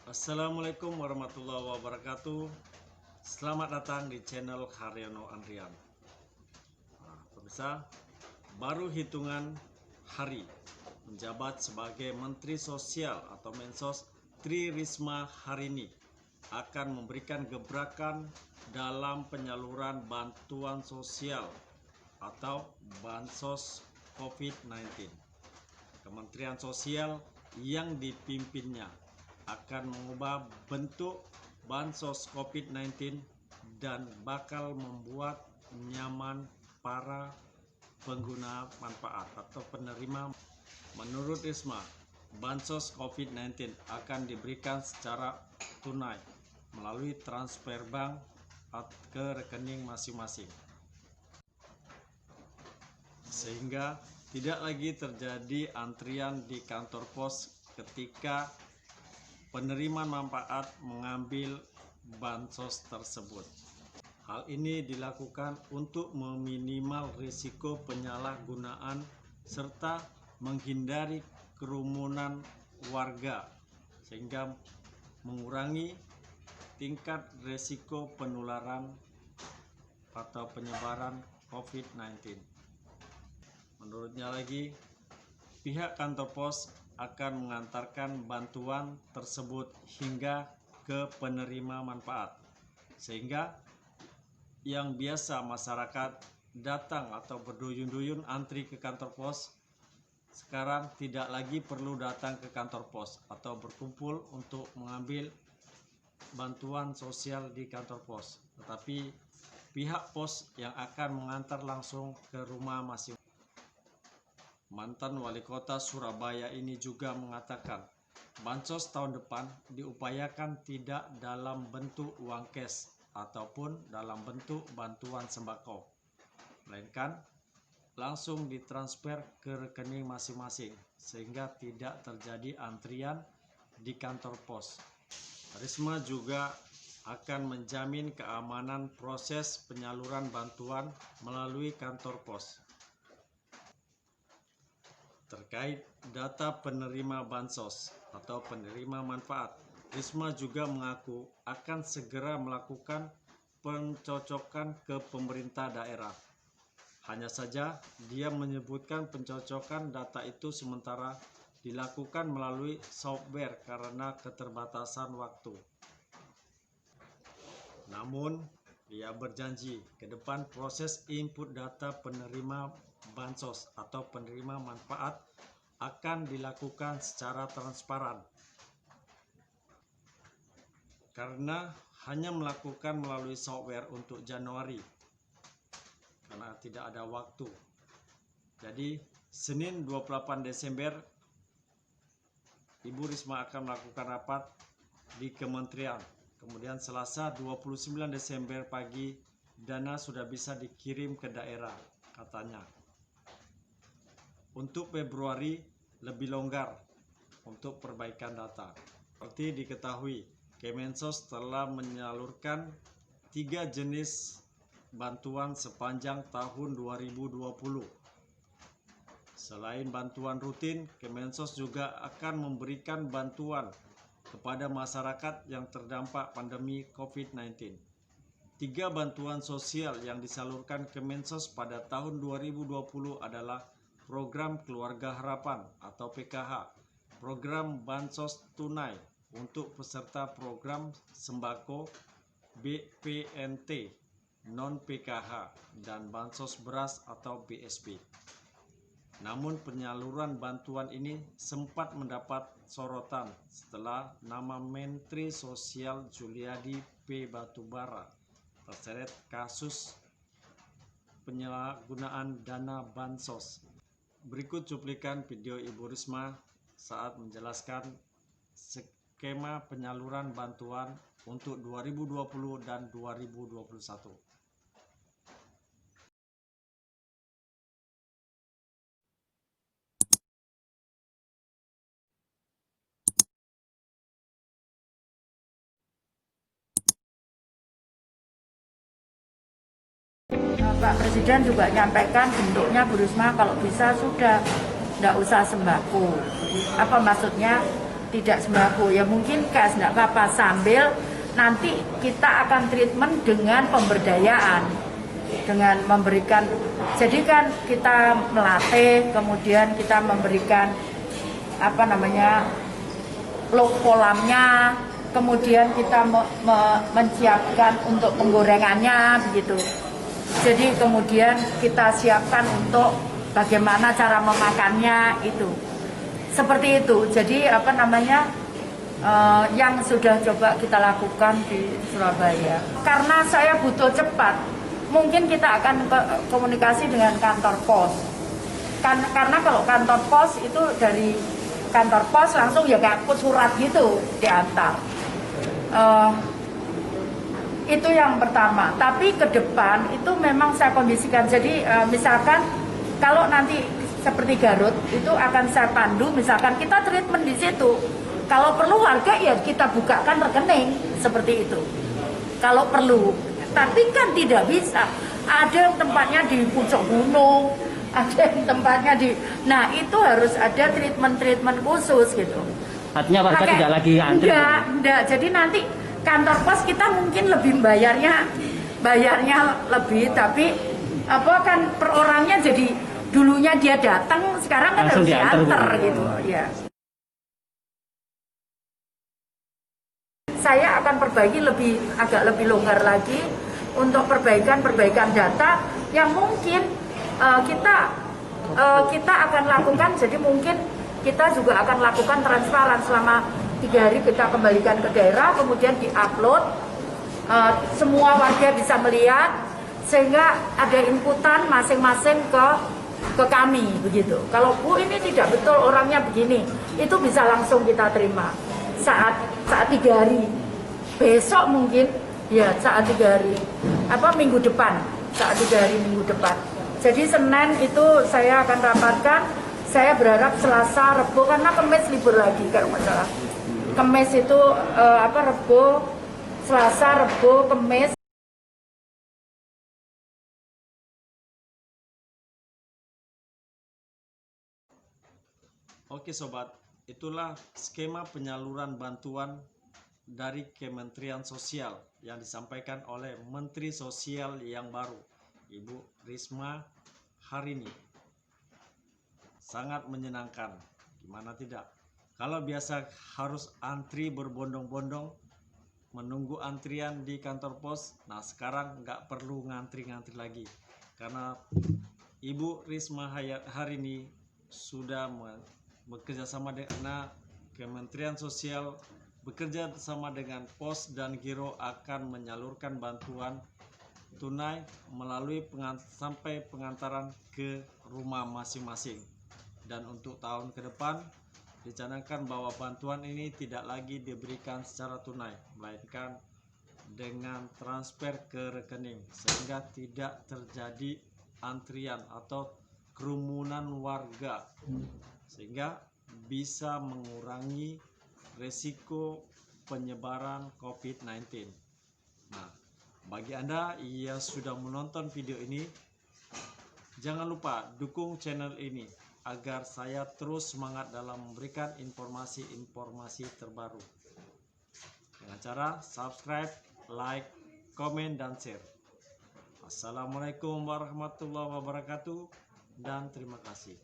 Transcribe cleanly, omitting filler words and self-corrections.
Assalamualaikum warahmatullahi wabarakatuh. Selamat datang di channel Haryono Andrian. Pemirsa, baru hitungan hari menjabat sebagai Menteri Sosial atau Mensos, Tri Risma hari ini akan memberikan gebrakan dalam penyaluran bantuan sosial atau Bansos COVID-19. Kementerian Sosial yang dipimpinnya akan mengubah bentuk Bansos COVID-19 dan bakal membuat nyaman para pengguna manfaat atau penerima. Menurut Risma, Bansos COVID-19 akan diberikan secara tunai melalui transfer bank ke rekening masing-masing, sehingga tidak lagi terjadi antrian di kantor pos ketika penerima manfaat mengambil bansos tersebut. Hal ini dilakukan untuk meminimal risiko penyalahgunaan serta menghindari kerumunan warga sehingga mengurangi tingkat risiko penularan atau penyebaran COVID-19. Menurutnya lagi, pihak kantor pos akan mengantarkan bantuan tersebut hingga ke penerima manfaat, sehingga yang biasa masyarakat datang atau berduyun-duyun antri ke kantor pos sekarang tidak lagi perlu datang ke kantor pos atau berkumpul untuk mengambil bantuan sosial di kantor pos, tetapi pihak pos yang akan mengantar langsung ke rumah masing-masing. Mantan Wali Kota Surabaya ini juga mengatakan bansos tahun depan diupayakan tidak dalam bentuk uang cash ataupun dalam bentuk bantuan sembako, melainkan langsung ditransfer ke rekening masing-masing sehingga tidak terjadi antrian di kantor pos. Risma juga akan menjamin keamanan proses penyaluran bantuan melalui kantor pos. Terkait data penerima bansos atau penerima manfaat, Risma juga mengaku akan segera melakukan pencocokan ke pemerintah daerah. Hanya saja dia menyebutkan pencocokan data itu sementara dilakukan melalui software karena keterbatasan waktu. Namun, dia berjanji ke depan proses input data penerima bansos atau penerima manfaat akan dilakukan secara transparan, karena hanya melakukan melalui software untuk Januari karena tidak ada waktu. Jadi Senin 28 Desember Ibu Risma akan melakukan rapat di kementerian. Kemudian Selasa 29 Desember pagi dana sudah bisa dikirim ke daerah katanya. Untuk Februari lebih longgar untuk perbaikan data. Seperti diketahui, Kemensos telah menyalurkan 3 jenis bantuan sepanjang tahun 2020. Selain bantuan rutin, Kemensos juga akan memberikan bantuan kepada masyarakat yang terdampak pandemi COVID-19. 3 bantuan sosial yang disalurkan Kemensos pada tahun 2020 adalah Program Keluarga Harapan atau PKH, Program Bansos Tunai untuk peserta program sembako BPNT non-PKH, dan Bansos Beras atau BSB. Namun penyaluran bantuan ini sempat mendapat sorotan setelah nama Menteri Sosial Juliadi P. Batubara terseret kasus penyalahgunaan dana bansos. Berikut cuplikan video Ibu Risma saat menjelaskan skema penyaluran bantuan untuk 2020 dan 2021. Pak Presiden juga nyampaikan bentuknya Bu Risma kalau bisa sudah tidak usah sembako. Apa maksudnya? tidak sembako, ya mungkin cash nggak apa-apa, sambil nanti kita akan treatment dengan pemberdayaan, dengan memberikan, jadi kan kita melatih, kemudian kita memberikan kolamnya, kemudian kita menyiapkan untuk penggorengannya begitu. Jadi kemudian kita siapkan untuk bagaimana cara memakannya itu. Seperti itu. Jadi yang sudah coba kita lakukan di Surabaya. Karena saya butuh cepat, mungkin kita akan komunikasi dengan kantor pos. Karena kalau kantor pos itu dari kantor pos langsung ya kayak surat gitu diantar. Itu yang pertama. Tapi ke depan itu memang saya kondisikan. Jadi misalkan kalau nanti seperti Garut itu akan saya pandu, misalkan kita treatment di situ. Kalau perlu warga ya kita bukakan rekening seperti itu. Kalau perlu. Tapi kan tidak bisa. Ada yang tempatnya di puncak gunung, ada yang tempatnya di. Nah itu harus ada treatment khusus gitu. Artinya warga tidak lagi antri? Enggak. Jadi nanti kantor pos kita mungkin lebih bayarnya lebih, tapi kan per orangnya jadi dulunya dia datang, sekarang kan harus diantar gitu ya. Saya akan perbaiki agak lebih longgar lagi untuk perbaikan data yang mungkin kita akan lakukan. Jadi mungkin kita juga akan lakukan transparan selama 3 hari, kita kembalikan ke daerah, kemudian diupload, semua warga bisa melihat, sehingga ada inputan masing-masing ke kami begitu. Kalau Bu ini tidak betul orangnya begini, itu bisa langsung kita terima saat 3 hari. Besok mungkin ya saat 3 hari, minggu depan, saat 3 hari minggu depan. Jadi Senin itu saya akan rapatkan. Saya berharap Selasa, Rebo, karena Kamis libur lagi kalau nggak salah. Kamis itu Rebo, Selasa, Rebo, Kamis. Oke sobat, itulah skema penyaluran bantuan dari Kementerian Sosial yang disampaikan oleh Menteri Sosial yang baru, Ibu Risma hari ini. Sangat menyenangkan, gimana tidak? Kalau biasa harus antri berbondong-bondong, menunggu antrian di kantor pos, nah sekarang nggak perlu ngantri-ngantri lagi. Karena Ibu Risma hari ini sudah bekerja sama dengan Kementerian Sosial, bekerja sama dengan pos dan giro akan menyalurkan bantuan tunai melalui sampai pengantaran ke rumah masing-masing. Dan untuk tahun ke depan dicanangkan bahwa bantuan ini tidak lagi diberikan secara tunai, melainkan dengan transfer ke rekening, sehingga tidak terjadi antrian atau kerumunan warga, sehingga bisa mengurangi resiko penyebaran COVID-19. Nah, bagi Anda yang sudah menonton video ini, jangan lupa dukung channel ini agar saya terus semangat dalam memberikan informasi-informasi terbaru dengan cara subscribe, like, komen, dan share. Assalamualaikum warahmatullahi wabarakatuh dan terima kasih.